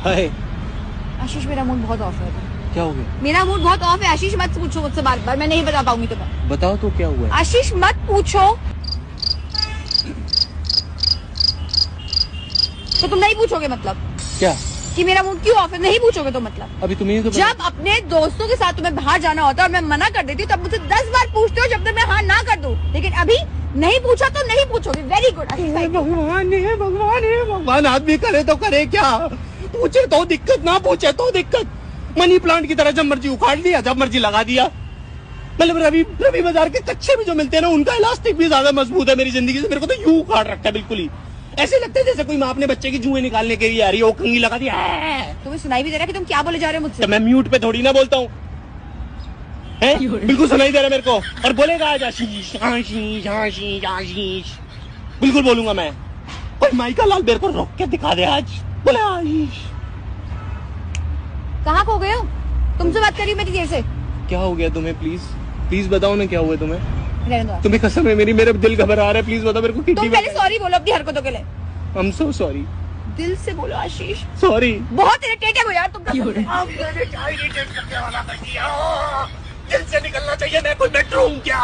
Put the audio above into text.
हाय आशीष मेरा मूड बहुत ऑफ है। क्या हो गया? मेरा मूड बहुत ऑफ है आशीष, मत पूछो मुझसे बार बार, मैं नहीं बता पाऊंगी तुम्हें। बताओ तो क्या हुआ है? आशीष मत पूछो, तो तुम नहीं पूछोगे मतलब क्या कि मेरा मूड क्यों ऑफ है? नहीं पूछोगे तो मतलब अभी तुम्हें तो जब अपने दोस्तों के साथ तुम्हें बाहर जाना होता है और मैं मना कर देती हूँ तब मुझसे 10 बार पूछते हो जब तक मैं हाँ ना कर दूं, लेकिन अभी नहीं पूछा तो नहीं पूछोगे। Very good. भगवान है भगवान है भगवान, आदमी करे तो करे क्या? पूछे तो दिक्कत, ना पूछे तो दिक्कत। मनी प्लांट की तरह जब मर्जी उखाड़ लिया, जब मर्जी लगा दिया। मतलब रवि बाजार के कच्चे भी जो मिलते हैं ना, उनका इलास्टिक भी ज्यादा मजबूत है मेरी जिंदगी से। मेरे को तो यूं उखाड़ रखता है बिल्कुल ही, ऐसे लगता है जैसे कोई माँ अपने बच्चे की जुएं निकालने के लिए आ रही है, वो कंघी लगा दी। तुम्हें सुनाई भी दे रहा है कि तुम क्या बोले जा रहे हो मुझसे? तो मैं म्यूट पे थोड़ी ना बोलता हूँ, बिल्कुल सुनाई दे रहा है मेरे को। और बोलेगा आज आशीष आशीष आशीष आशीष, बिल्कुल बोलूंगा मैं। कोई माइका लाल मेरे को रोक के दिखा दे आज, बोले आशीष। कहाँ खो गए हो? तुमसे बात करी मेरी देर से। क्या हो गया तुम्हें? प्लीज प्लीज बताओ ना क्या हुआ तुम्हें? रहने दो। तुम्हें कसम है मेरी, मेरा दिल घबरा रहा है। प्लीज बताओ मेरे को। तुम पहले सॉरी बोलो अपनी हरकतों के लिए। I am so sorry. दिल से बोलो आशीष। सॉरी। बहुत इरिटेट है यार तुम। मैंने क्या इरिटेट करने वाला कर दिया? दिल से निकलना चाहिए, मैं कोई बेडरूम क्या?